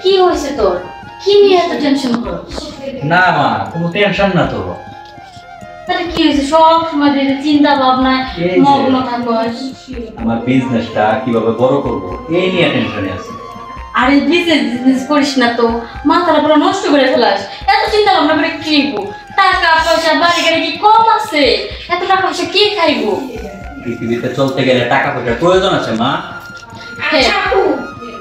কি হয়েছে তোর? কি নিয়ে এত টেনশন করছিস? না মা, কোনো টেনশন না তো। তাহলে কি হয়েছে? সব সময় ধরে চিন্তা ভাবনায় মগ্ন থাকস। আমার বিজনেসটা কিভাবে বড় করব এই নিয়ে টেনশনে আছি। আরে বিজনেস করিস না তো, মাথাটা পুরো নষ্ট করে ফেলাস। এত চিন্তা ভাবনা করে কি করবো? টাকা পয়সা বাড়ি গাড়ি কি কম আছে? এত টাকা পয়সা কি খাইবো? পৃথিবীতে চলতে গেলে টাকা পয়সার প্রয়োজন আছে মা। আচ্ছা আপু,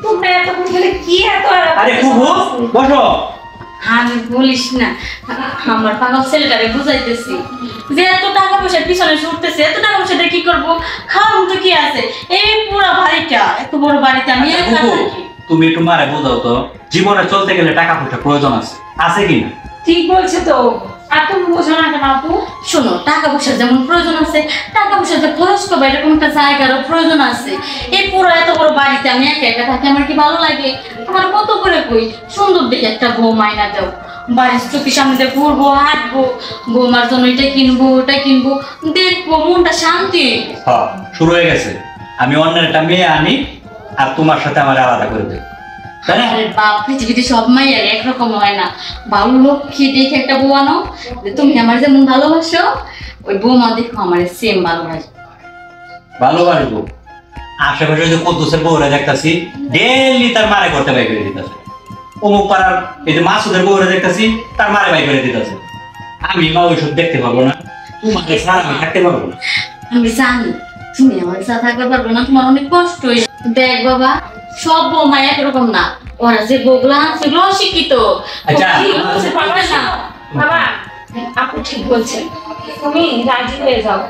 তোমরা এতক্ষণ ধরে কি এত আরে ফুফু বসো। আমি বলিস না, আমার পাগল ছেলেটারে বুঝাইতেছি যে এত টাকা পয়সার পিছনে ছুটতেছে, এত টাকা পয়সা দিয়ে কি করবো? খাওয়ার তো কি আছে? এই পুরো বাড়িটা, এত বড় বাড়িতে আমি একা ফুফু, থাকি। তুমি একটু মারে বোঝাও তো, জীবনে চলতে গেলে টাকা পয়সার প্রয়োজন আছে, আছে কি না? ঠিক বলছে তো। আর তুমি বোঝো না কেন আপু? শোনো, টাকা পয়সার যেমন প্রয়োজন আছে, টাকা পয়সার যে খরচ করবো এরকম একটা জায়গারও প্রয়োজন আছে। এই পুরো এত বড় বাড়িতে আমি একা একা থাকি, আমার কি ভালো লাগে? তোমার কত করে কই সুন্দর দেখে একটা বউ মাইনা দাও, বাড়ির চোখের সামনে দিয়ে ঘুরবো, হাঁটবো, বৌমার জন্য এটা কিনবো ওটা কিনবো, দেখবো, মনটা শান্তি। হ্যাঁ, শুরু হয়ে গেছে। আমি অন্যের একটা মেয়ে আনি আর তোমার সাথে আমার আলাদা করে দেব, তাই না? আরে বাপ, পৃথিবীতে সব মাইয়া একরকম হয় না। ভালো লক্ষ্মী দেখে একটা বউ আনো, যে তুমি আমার যেমন ভালোবাসো ওই বৌমা দেখো আমার সেম ভালোবাসো। ভালোবাসবো। আশেপাশে যে কদ্দুসের বউরা দেখতাছি ডেইলি তার মারে করতে বাই করে দিতেছে। অমুক পাড়ার এই যে মাসুদের বউরা দেখতাছি তার মারে বাই করে দিতেছে। আমি মা ওইসব দেখতে পারবো না, তোমাকে ছাড়া আমি থাকতে পারবো না। আমি জানি তুমি আমার সাথে থাকতে পারবে না, তোমার অনেক কষ্ট হয়েছে। দেখ বাবা, সব বৌমা একরকম না, ওরা যে বউগুলা আছে সেগুলো অশিক্ষিত। আচ্ছা, ঠিক বলছে বাবা, না বাবা আপু ঠিক বলছেন। তুমি রাজি হয়ে যাও।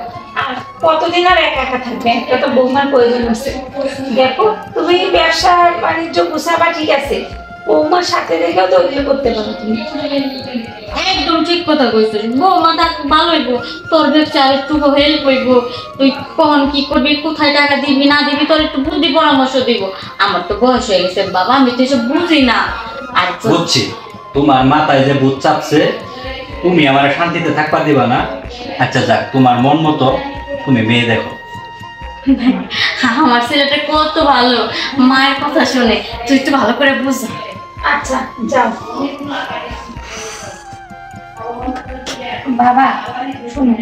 আর কতদিন আর একা একা থাকবে? একটা তো বৌমার প্রয়োজন আছে। দেখো, তুমি ব্যবসা বাণিজ্য গুছাবা ঠিক আছে, বৌমার সাথে রেখেও তো ওইগুলো করতে পারো তুমি। একদম ঠিক কথা কইছিস, বৌমা থাক ভালো হইব, তোর ব্যবসা একটু হেল্প হইব, তুই কখন কি করবি, কোথায় টাকা দিবি না দিবি তোর একটু বুদ্ধি পরামর্শ দিব। আমার তো বয়স হয়ে গেছে বাবা, আমি তো এসব বুঝি না। আর বুঝছি তোমার মাথায় যে ভূত চাপছে, তুমি আমার শান্তিতে থাকবা দিবা না। আচ্ছা যাক, তোমার মন মতো তুমি মেয়ে দেখো। আমার ছেলেটা কত ভালো, মায়ের কথা শুনে, তুই একটু ভালো করে বুঝা। আচ্ছা যাও। বাবা শুনো,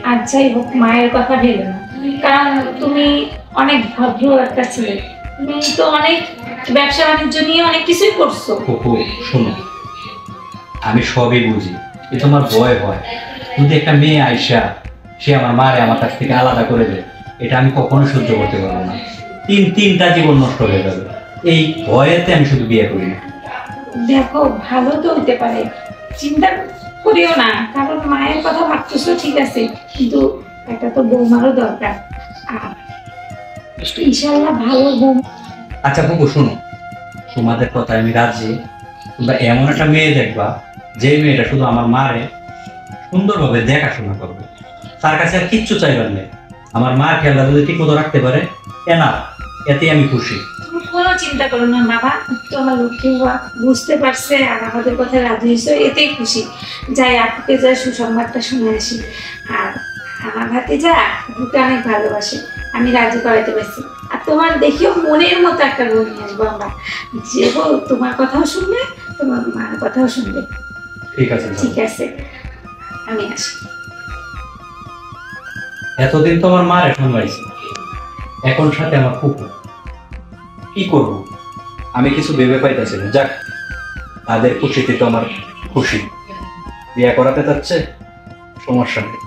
আর যাই হোক মায়ের কথা ভেবে না, কারণ তুমি অনেক ভদ্র একটা ছেলে, তুমি তো অনেক ব্যবসা বাণিজ্য নিয়ে অনেক কিছুই করছো। ফুফু শোনো, আমি সবই বুঝি, এ তোমার ভয় হয়। যদি একটা মেয়ে আইসা সে আমার মারে আমার কাছ থেকে আলাদা করে দেয়, এটা আমি কখনো সহ্য করতে পারবো না। তিনটা জীবন নষ্ট হয়ে যাবে, এই ভয়েতে আমি শুধু বিয়ে করি না। দেখো ভালো তো হতে পারে, চিন্তা করিও না, কারণ মায়ের কথা ভাবতেছো ঠিক আছে, কিন্তু একটা তো বৌমারও দরকার। আর ইনশাআল্লাহ ভালো বউ। আচ্ছা ফুফু শোনো, তোমাদের কথা আমি রাজি। তোমরা এমন একটা মেয়ে দেখবা যে মেয়েটা শুধু আমার মারে সুন্দরভাবে দেখাশোনা করবে, তার কাছে আর কিচ্ছু চাইবার নেই। আমার মার খেয়াল যদি ঠিক মতো রাখতে পারে না, এতে আমি খুশি। তুমি কোনো চিন্তা করো না বাবা, তো আমার লক্ষ্মী বাবা বুঝতে পারছে আর আমাদের কথা রাজি হয়েছে, এতেই খুশি। যাই আপুকে যা সুসংবাদটা শুনে আসি। আর আমার হাতে যা আপুকে অনেক ভালোবাসে, আমি রাজি করাইতে পারছি। আর তোমার দেখিও মনের মতো একটা বউ নিয়ে আসবো আমরা, যে বউ তোমার কথাও শুনবে, তোমার মার কথাও শুনবে। ঠিক আছে ঠিক আছে, আমি আসি। এতদিন তো আমার মারে সামলাইছি, এখন সাথে আমার ফুফু, কি করব আমি কিছু ভেবে পাইতেছি না। যাক, তাদের খুশিতে তো আমার খুশি। বিয়ে করাতে যাচ্ছে, সমস্যা নেই।